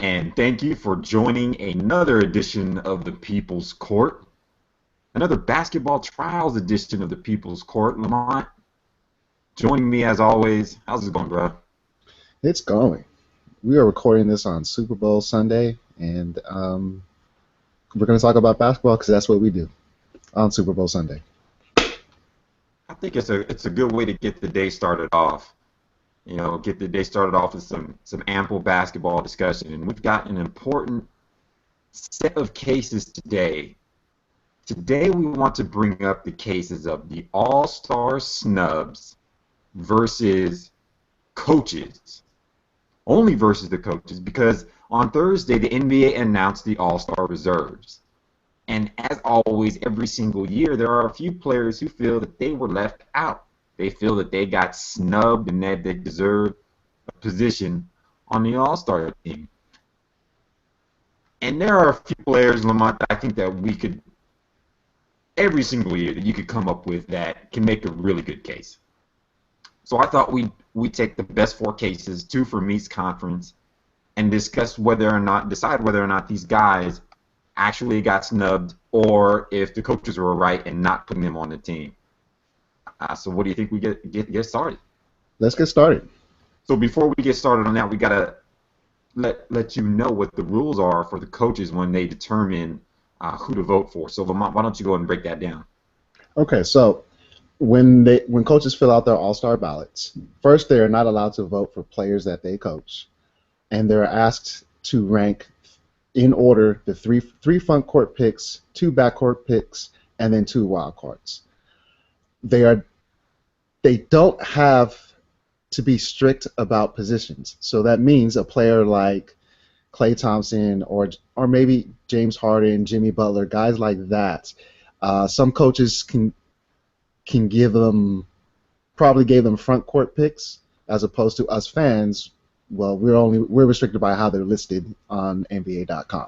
and thank you for joining another edition of the People's Court, another basketball trials edition of the People's Court. Lamont, joining me as always. How's it going, bro? It's going. We are recording this on Super Bowl Sunday, and we're going to talk about basketball because that's what we do on Super Bowl Sunday. I think it's a good way to get the day started off. You know, get the day started off with some ample basketball discussion, and we've got an important set of cases today. Today we want to bring up the cases of the All-Star snubs versus coaches. Only versus the coaches, because on Thursday the NBA announced the All-Star reserves. And as always, every single year, there are a few players who feel that they were left out. They feel that they got snubbed and that they deserve a position on the All-Star team. And there are a few players, Lamont, that I think that we could, every single year, that you could come up with that can make a really good case. So I thought we'd take the best four cases, two from each conference, and discuss decide whether or not these guys actually got snubbed or if the coaches were right in not putting them on the team. So what do you think we get started? Let's get started. So before we get started on that, we gotta let you know what the rules are for the coaches when they determine who to vote for. So Lamont, why don't you go ahead and break that down? Okay, so when coaches fill out their All-Star ballots, first they are not allowed to vote for players that they coach, and they're asked to rank in order the three front court picks, 2 backcourt picks, and then 2 wild cards. They don't have to be strict about positions. So that means a player like Klay Thompson or maybe James Harden, Jimmy Butler, guys like that. Some coaches can probably gave them front court picks, as opposed to us fans. Well, we're restricted by how they're listed on NBA.com.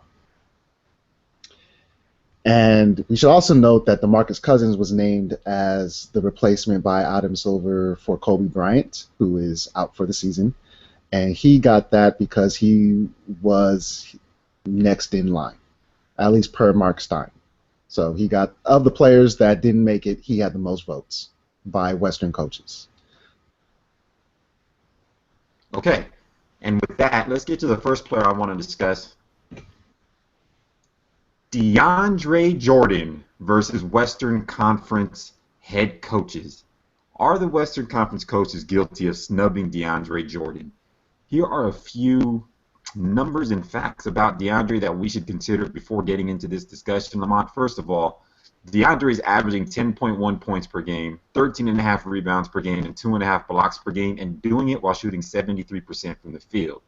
And we should also note that Lamarcus Cousins was named as the replacement by Adam Silver for Kobe Bryant, who is out for the season. And he got that because he was next in line, at least per Mark Stein. So he got, of the players that didn't make it, he had the most votes by Western coaches. Okay. And with that, let's get to the first player I want to discuss. DeAndre Jordan versus Western Conference head coaches. Are the Western Conference coaches guilty of snubbing DeAndre Jordan? Here are a few numbers and facts about DeAndre that we should consider before getting into this discussion. Lamont, first of all, DeAndre is averaging 10.1 points per game, 13.5 rebounds per game, and 2.5 blocks per game, and doing it while shooting 73% from the field.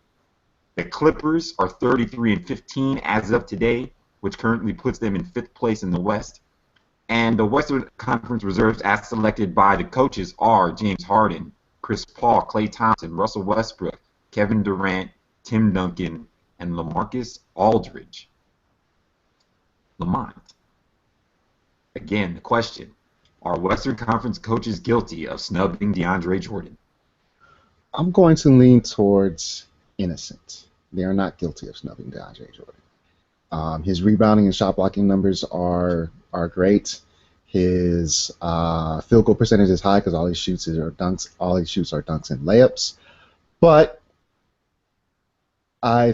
The Clippers are 33-15 as of today, which currently puts them in 5th place in the West. And the Western Conference reserves, as selected by the coaches, are James Harden, Chris Paul, Klay Thompson, Russell Westbrook, Kevin Durant, Tim Duncan, and Lamarcus Aldridge. Lamont. Again, the question, are Western Conference coaches guilty of snubbing DeAndre Jordan? I'm going to lean towards innocent. They are not guilty of snubbing DeAndre Jordan. His rebounding and shot blocking numbers are great. His field goal percentage is high because all he shoots are dunks. All he shoots are dunks and layups. But I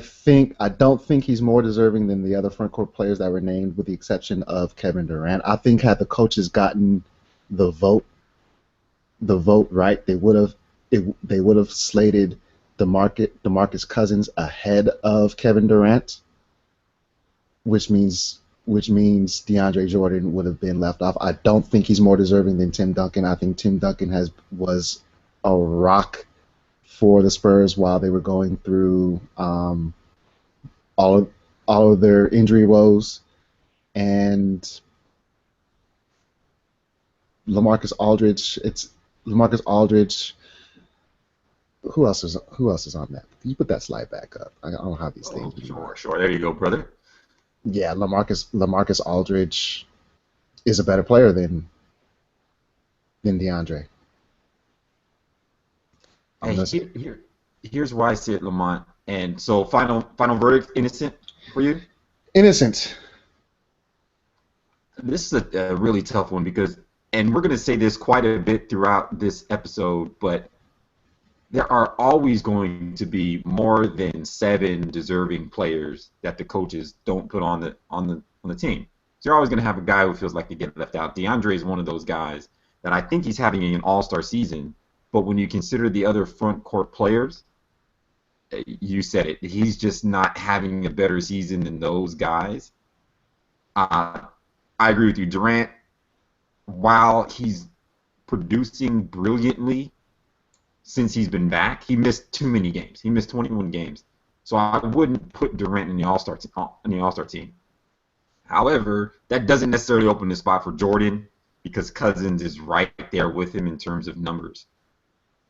don't think he's more deserving than the other front court players that were named, with the exception of Kevin Durant. I think had the coaches gotten the vote right, they would have slated DeMarcus Cousins ahead of Kevin Durant, which means DeAndre Jordan would have been left off. I don't think he's more deserving than Tim Duncan. I think Tim Duncan was a rock for the Spurs while they were going through all of their injury woes, and Lamarcus Aldridge. Who else is on that? Can you put that slide back up? I don't have these things. Sure. There you go, brother. Yeah, Lamarcus Aldridge is a better player than DeAndre. Hey, here's why I say it, Lamont. And so final verdict, innocent for you? Innocent. This is a really tough one because, and we're going to say this quite a bit throughout this episode, but there are always going to be more than 7 deserving players that the coaches don't put on the team. So you're always going to have a guy who feels like they get left out. DeAndre is one of those guys that I think he's having an all-star season, but when you consider the other front court players, you said it. He's just not having a better season than those guys. Uh, I agree with you. Durant, while he's producing brilliantly since he's been back, he missed too many games. He missed 21 games. So I wouldn't put Durant in the All-Star team. However, that doesn't necessarily open the spot for Jordan because Cousins is right there with him in terms of numbers.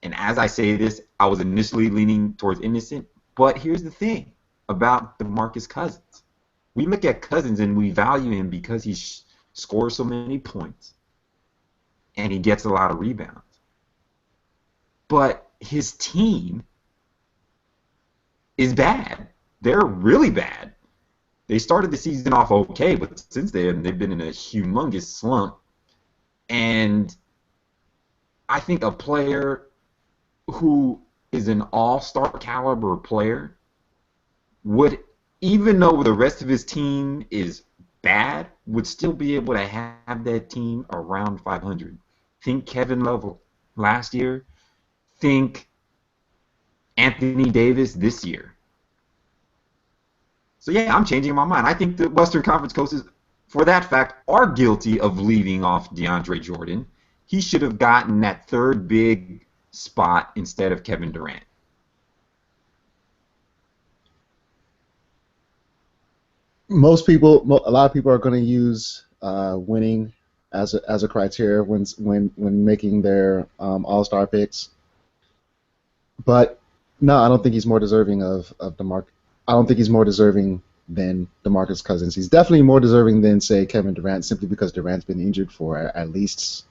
And as I say this, I was initially leaning towards innocent, but here's the thing about DeMarcus Cousins. We look at Cousins and we value him because he scores so many points and he gets a lot of rebounds. But his team is bad. They're really bad. They started the season off okay, but since then they've been in a humongous slump. And I think a player who is an all-star caliber player would, even though the rest of his team is bad, would still be able to have that team around 500. Think Kevin Love last year. Think Anthony Davis this year. So yeah, I'm changing my mind. I think the Western Conference coaches, for that fact, are guilty of leaving off DeAndre Jordan. He should have gotten that third big spot instead of Kevin Durant. A lot of people are going to use winning as a criteria when making their all-star picks. But no, I don't think he's more deserving of DeMarcus. I don't think he's more deserving than DeMarcus Cousins. He's definitely more deserving than, say, Kevin Durant, simply because Durant's been injured for at least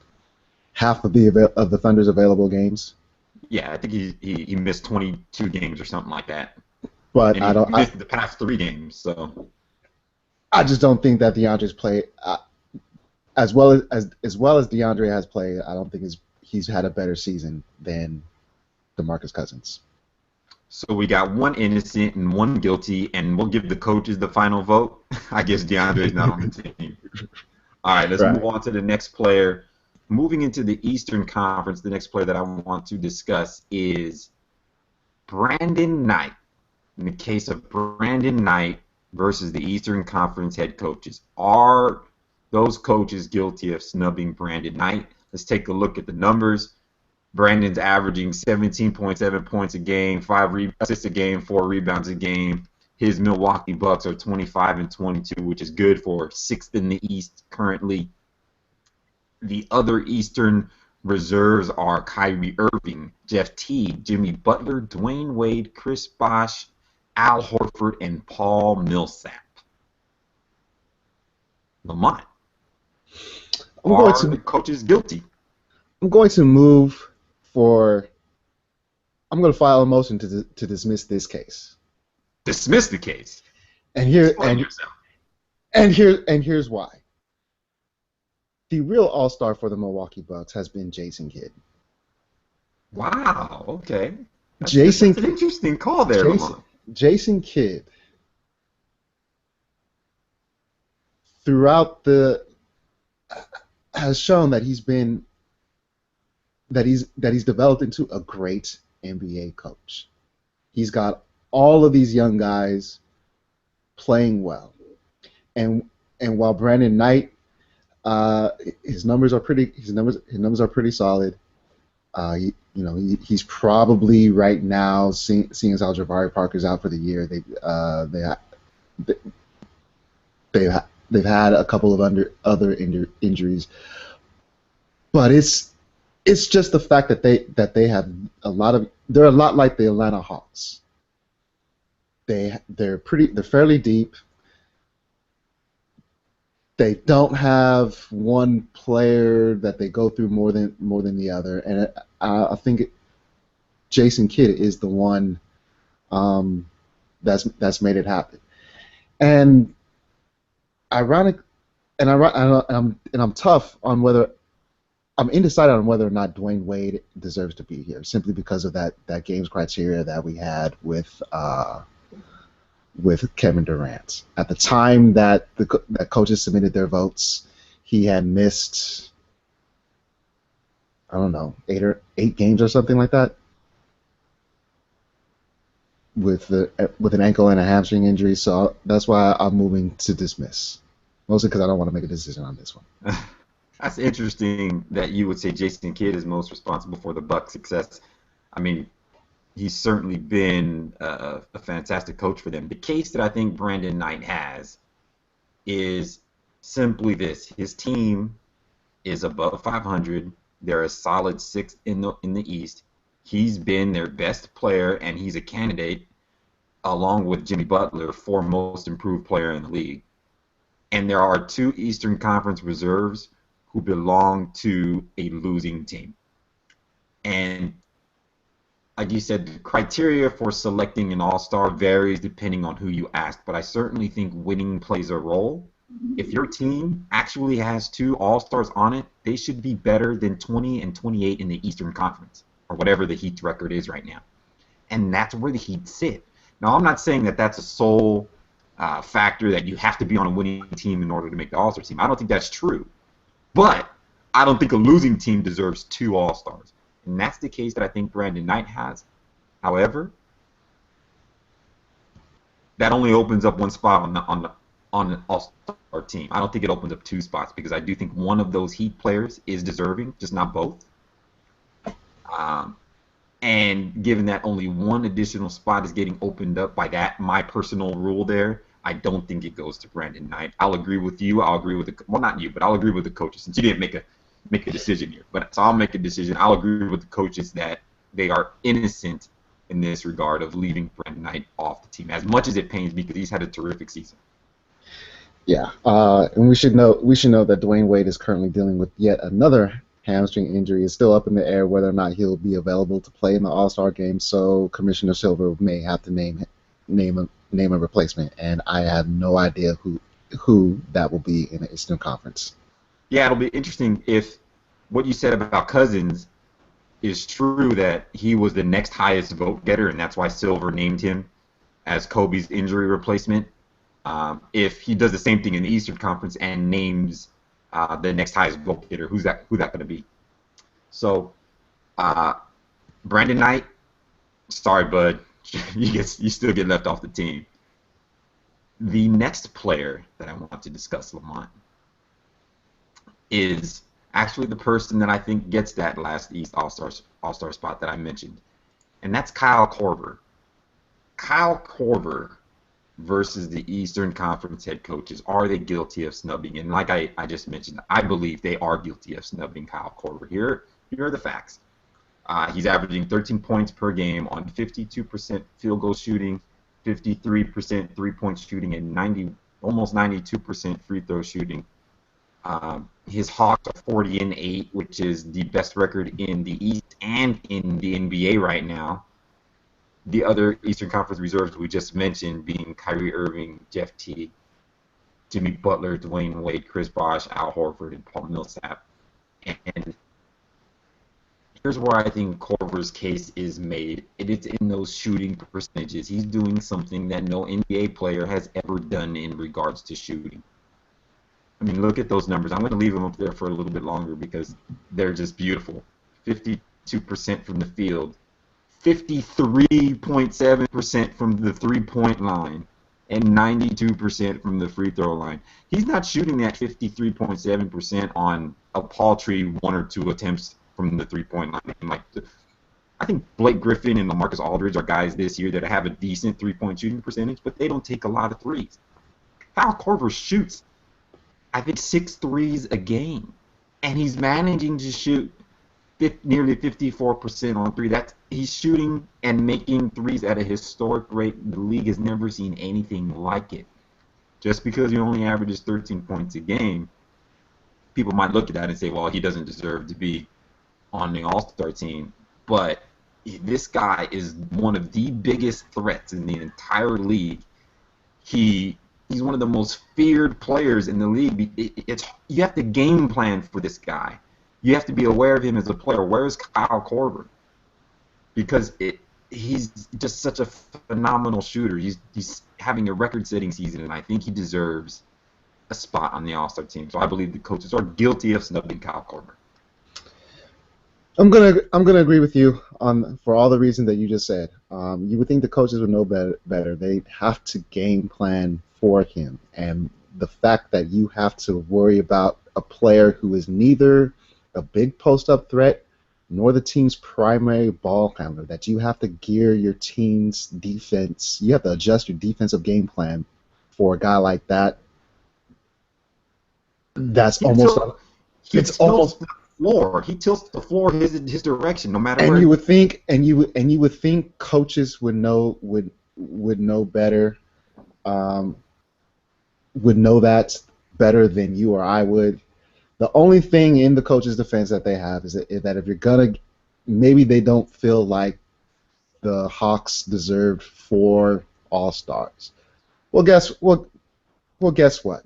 half of the Thunder's available games. Yeah, I think he missed 22 games or something like that. But and he missed the past 3 games. So I just don't think that DeAndre's played as well as DeAndre has played. I don't think he's had a better season than DeMarcus Cousins. So we got 1 innocent and 1 guilty, and we'll give the coaches the final vote. I guess DeAndre's not on the team. All right, let's move on to the next player. Moving into the Eastern Conference, the next player that I want to discuss is Brandon Knight. In the case of Brandon Knight versus the Eastern Conference head coaches, are those coaches guilty of snubbing Brandon Knight? Let's take a look at the numbers. Brandon's averaging 17.7 points a game, 5 assists a game, 4 rebounds a game. His Milwaukee Bucks are 25-22, which is good for 6th in the East currently. The other Eastern reserves are Kyrie Irving, Jeff Teague, Jimmy Butler, Dwayne Wade, Chris Bosh, Al Horford, and Paul Millsap. Lamont, are the coaches guilty? I'm going to file a motion to dismiss this case. Dismiss the case. And here's why. The real all-star for the Milwaukee Bucks has been Jason Kidd. Wow. Okay. That's an interesting call there, Lamont. Jason Kidd has shown that he's developed into a great NBA coach. He's got all of these young guys playing well, and while Brandon Knight, his numbers are pretty solid. He's probably right now, seeing as how Jabari Parker's out for the year, they've had a couple of other injuries, but it's just the fact that they have they're a lot like the Atlanta Hawks. They're fairly deep. They don't have one player that they go through more than the other, and I think Jason Kidd is the one that's made it happen. And ironic, and I'm tough on whether I'm undecided on whether or not Dwayne Wade deserves to be here, simply because of that games criteria that we had with Kevin Durant. At the time that that coaches submitted their votes, he had missed, I don't know, eight games or something like that, with an ankle and a hamstring injury. So that's why I'm moving to dismiss, mostly because I don't want to make a decision on this one. That's interesting that you would say Jason Kidd is most responsible for the Bucks' success. I mean, he's certainly been a fantastic coach for them. The case that I think Brandon Knight has is simply this: his team is above 500. They're a solid sixth in the East. He's been their best player, and he's a candidate, along with Jimmy Butler, for most improved player in the league. And there are two Eastern Conference reserves who belong to a losing team. And like you said, the criteria for selecting an all-star varies depending on who you ask, but I certainly think winning plays a role. If your team actually has two all-stars on it, they should be better than 20 and 28 in the Eastern Conference, or whatever the Heat's record is right now. And that's where the Heat sit. Now, I'm not saying that that's a sole factor that you have to be on a winning team in order to make the all-star team. I don't think that's true. But I don't think a losing team deserves two all-stars. And that's the case that I think Brandon Knight has. However, that only opens up one spot on an all-star team. I don't think it opens up two spots, because I do think one of those Heat players is deserving, just not both. And given that only one additional spot is getting opened up by that, my personal rule there, I don't think it goes to Brandon Knight. I'll agree with you. I'll agree with not you, but I'll agree with the coaches, since you didn't make a decision here. But so I'll make a decision. I'll agree with the coaches that they are innocent in this regard of leaving Brandon Knight off the team, as much as it pains me, because he's had a terrific season. Yeah, and we should know that Dwayne Wade is currently dealing with yet another hamstring injury. It's still up in the air whether or not he'll be available to play in the All-Star game. So Commissioner Silver may have to name a replacement, and I have no idea who that will be in the Eastern Conference. Yeah, it'll be interesting if what you said about Cousins is true, that he was the next highest vote getter, and that's why Silver named him as Kobe's injury replacement. If he does the same thing in the Eastern Conference and names the next highest vote getter, who's that going to be? So, Brandon Knight, sorry, bud, you still get left off the team. The next player that I want to discuss, Lamont, is actually the person that I think gets that last East All-Star spot that I mentioned, and that's Kyle Korver. Kyle Korver versus the Eastern Conference head coaches. Are they guilty of snubbing? And like I just mentioned, I believe they are guilty of snubbing Kyle Korver. Here are the facts. He's averaging 13 points per game on 52% field goal shooting, 53% three-point shooting, and almost 92% free throw shooting. His Hawks are 40-8, which is the best record in the East and in the NBA right now. The other Eastern Conference reserves we just mentioned being Kyrie Irving, Jeff Teague, Jimmy Butler, Dwayne Wade, Chris Bosh, Al Horford, and Paul Millsap. And here's where I think Korver's case is made. It is in those shooting percentages. He's doing something that no NBA player has ever done in regards to shooting. I mean, look at those numbers. I'm going to leave them up there for a little bit longer because they're just beautiful. 52% from the field, 53.7% from the three-point line, and 92% from the free throw line. He's not shooting that 53.7% on a paltry one or two attempts from the three-point line. I think Blake Griffin and Lamarcus Aldridge are guys this year that have a decent three-point shooting percentage, but they don't take a lot of threes. Kyle Korver shoots, I think, 6 threes a game, and he's managing to shoot nearly 54% on three. He's shooting and making threes at a historic rate. The league has never seen anything like it. Just because he only averages 13 points a game, people might look at that and say, well, he doesn't deserve to be on the All-Star team. But this guy is one of the biggest threats in the entire league. He's one of the most feared players in the league. You have to game plan for this guy. You have to be aware of him as a player. Where is Kyle Korver? Because he's just such a phenomenal shooter. He's having a record-setting season, and I think he deserves a spot on the All-Star team. So I believe the coaches are guilty of snubbing Kyle Korver. I'm gonna agree with you on for all the reasons that you just said. You would think the coaches would know better. They have to game plan for him, and the fact that you have to worry about a player who is neither a big post-up threat nor the team's primary ball handler, that you have to gear your team's defense. You have to adjust your defensive game plan for a guy like that. That's almost. It's almost. Floor. He tilts the floor his direction, no matter and where. You would think, and you would think coaches would know better, would know that better than you or I would. The only thing in the coach's defense that they have is that if you're gonna, maybe they don't feel like the Hawks deserved 4 All-Stars. Well, guess what?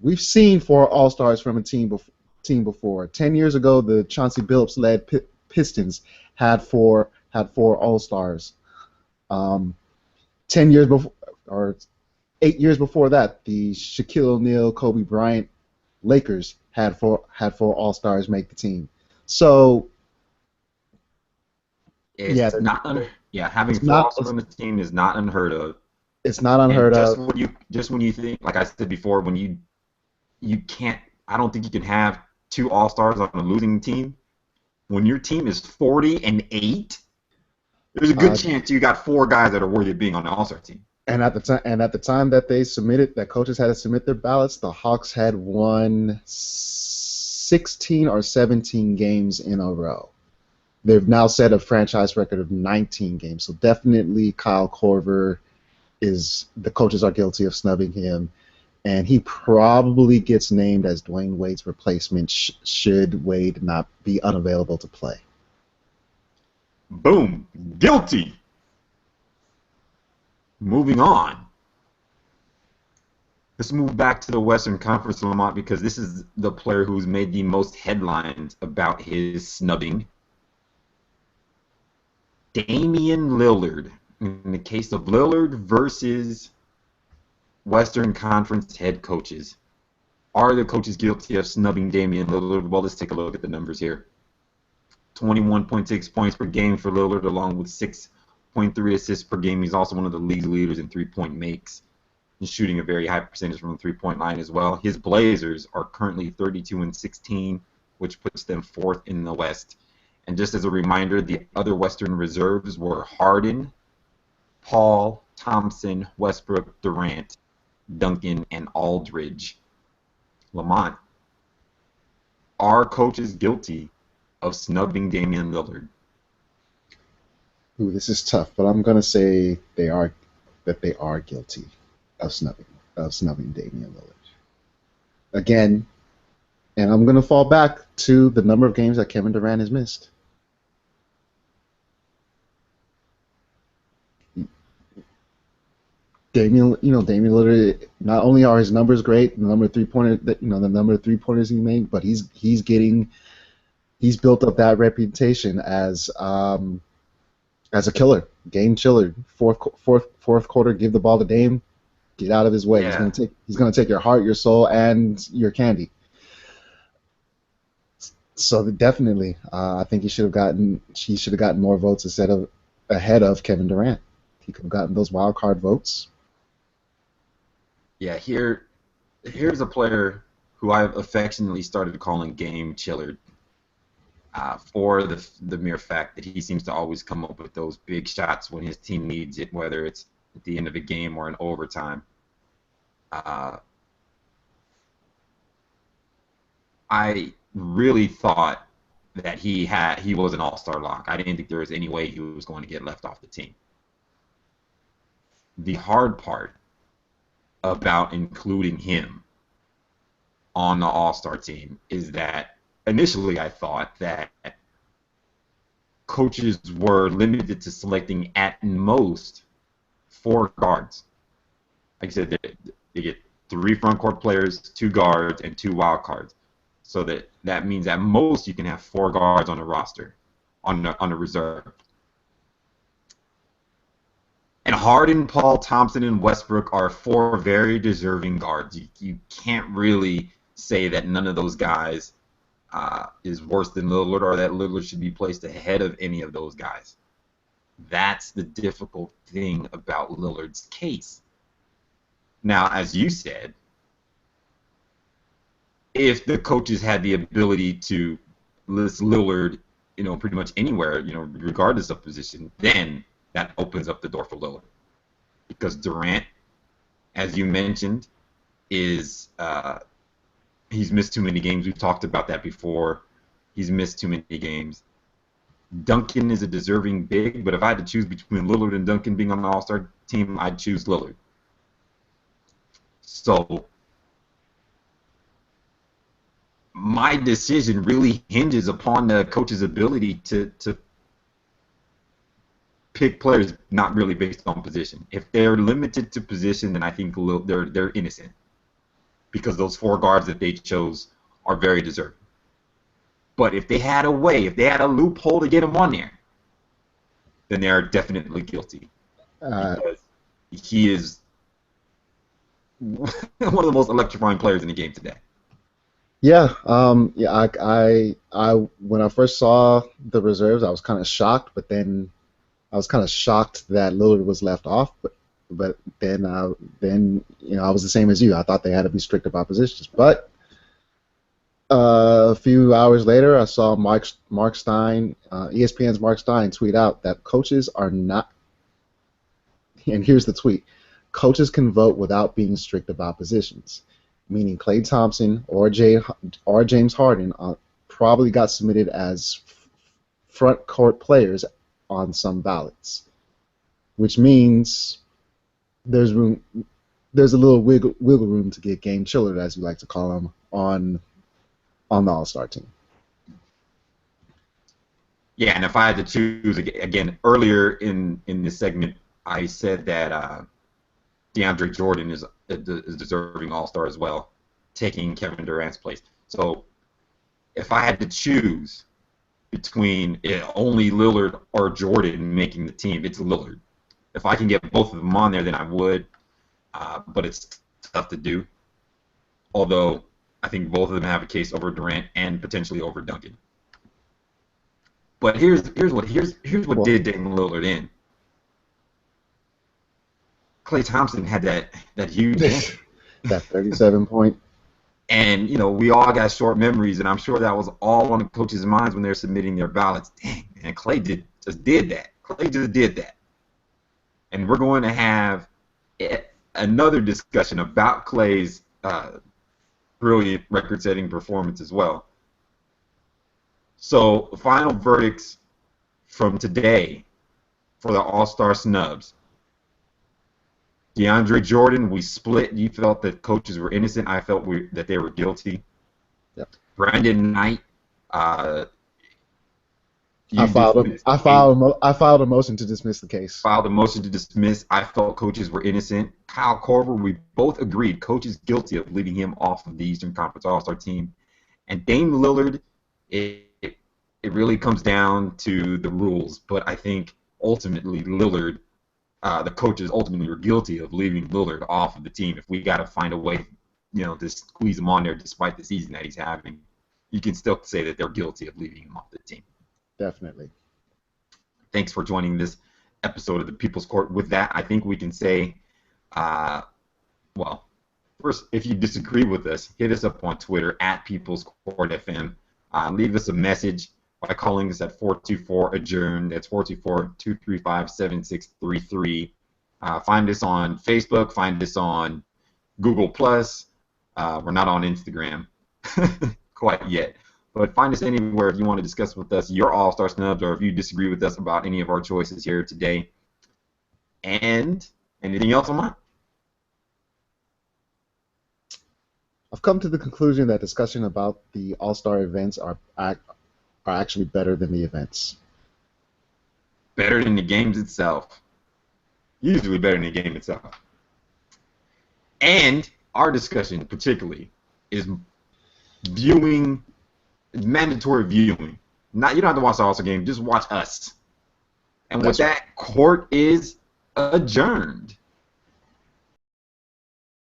We've seen 4 All-Stars from a team before. 10 years ago, the Chauncey Billups-led Pistons had 4 All-Stars. 10 years before, or 8 years before that, the Shaquille O'Neal, Kobe Bryant Lakers had 4 All-Stars make the team. So having 4 All-Stars on the team is not unheard of. It's not unheard of. Just when you think, like I said before, when you can't, I don't think you can have 2 All-Stars on a losing team. When your team is 40-8, there's a good chance you got 4 guys that are worthy of being on the All-Star team. And at the time that they submitted, that coaches had to submit their ballots, the Hawks had won 16 or 17 games in a row. They've now set a franchise record of 19 games. So definitely Kyle Korver the coaches are guilty of snubbing him. And he probably gets named as Dwayne Wade's replacement should Wade not be unavailable to play. Boom. Guilty. Moving on. Let's move back to the Western Conference, Lamont, because this is the player who's made the most headlines about his snubbing. Damian Lillard. In the case of Lillard versus Western Conference head coaches. Are the coaches guilty of snubbing Damian Lillard? Well, let's take a look at the numbers here. 21.6 points per game for Lillard, along with 6.3 assists per game. He's also one of the league leaders in three-point makes. He's shooting a very high percentage from the three-point line as well. His Blazers are currently 32-16, which puts them 4th in the West. And just as a reminder, the other Western reserves were Harden, Paul, Thompson, Westbrook, Durant, Duncan, and Aldridge. Lamont, are coaches guilty of snubbing Damian Lillard? Ooh, this is tough, but I'm gonna say they are guilty of snubbing Damian Lillard. Again, and I'm gonna fall back to the number of games that Kevin Durant has missed. Damian Lillard. Not only are his numbers great, the number of 3-pointers he made, but he's built up that reputation as a killer, game chiller. Fourth quarter, give the ball to Dame, get out of his way. Yeah. He's gonna take your heart, your soul, and your candy. So definitely, I think he should have gotten more votes ahead of Kevin Durant. He could have gotten those wild card votes. Yeah, here's a player who I've affectionately started calling game chiller for the mere fact that he seems to always come up with those big shots when his team needs it, whether it's at the end of a game or in overtime. I really thought that he was an all-star lock. I didn't think there was any way he was going to get left off the team. The hard part about including him on the all-star team is that initially I thought that coaches were limited to selecting at most 4 guards. Like I said, they get 3 front court players, 2 guards, and 2 wild cards. So that means at most you can have 4 guards on a roster, on a reserve. And Harden, Paul, Thompson, and Westbrook are 4 very deserving guards. You can't really say that none of those guys is worse than Lillard, or that Lillard should be placed ahead of any of those guys. That's the difficult thing about Lillard's case. Now, as you said, if the coaches had the ability to list Lillard, pretty much anywhere, regardless of position, then that opens up the door for Lillard. Because Durant, as you mentioned, is he's missed too many games. We've talked about that before. He's missed too many games. Duncan is a deserving big, but if I had to choose between Lillard and Duncan being on the All-Star team, I'd choose Lillard. So my decision really hinges upon the coach's ability to pick players not really based on position. If they're limited to position, then I think they're innocent, because those 4 guards that they chose are very deserving. But if they had a way, if they had a loophole to get him on there, then they are definitely guilty. Because he is one of the most electrifying players in the game today. Yeah, I when I first saw the reserves, I was kind of shocked, but then I was kind of shocked that Lillard was left off. But then I was the same as you. I thought they had to be strict about positions. But a few hours later, I saw Mark Stein, ESPN's Mark Stein, tweet out that coaches are not. And here's the tweet: coaches can vote without being strict about positions, meaning Klay Thompson or James Harden probably got submitted as front court players on some ballots, which means there's a little wiggle room to get game chiller, as you like to call him, on the All-Star team. Yeah, and if I had to choose again, earlier in this segment, I said that DeAndre Jordan is a deserving All-Star as well, taking Kevin Durant's place. So if I had to choose between only Lillard or Jordan making the team, it's Lillard. If I can get both of them on there, then I would, but it's tough to do. Although I think both of them have a case over Durant and potentially over Duncan. But here's what did Damian Lillard in. Klay Thompson had that huge that 37-point. And we all got short memories, and I'm sure that was all on the coaches' minds when they're submitting their ballots. Dang, man, Klay just did that. Klay just did that. And we're going to have another discussion about Klay's brilliant record-setting performance as well. So, final verdicts from today for the All-Star snubs. DeAndre Jordan, we split. You felt that coaches were innocent. I felt that they were guilty. Yep. Brandon Knight, I filed a motion to dismiss the case. Filed a motion to dismiss. I felt coaches were innocent. Kyle Korver, we both agreed coaches guilty of leaving him off of the Eastern Conference All-Star team. And Dame Lillard, it really comes down to the rules. But I think ultimately Lillard, the coaches ultimately were guilty of leaving Lillard off of the team. If we got to find a way, to squeeze him on there despite the season that he's having, you can still say that they're guilty of leaving him off the team. Definitely. Thanks for joining this episode of the People's Court. With that, I think we can say, first, if you disagree with us, hit us up on Twitter at People's Court FM. Leave us a message by calling us at 424-ADJOURN. That's 424-235-7633. Find us on Facebook. Find us on Google+. We're not on Instagram quite yet. But find us anywhere if you want to discuss with us your All-Star snubs, or if you disagree with us about any of our choices here today. And anything else on mine? I've come to the conclusion that discussion about the All-Star events are actually better than the events. better than the games itself. Usually better than the game itself. And our discussion particularly is viewing, mandatory viewing. You don't have to watch the All-Star game, just watch us. And with that, court is adjourned.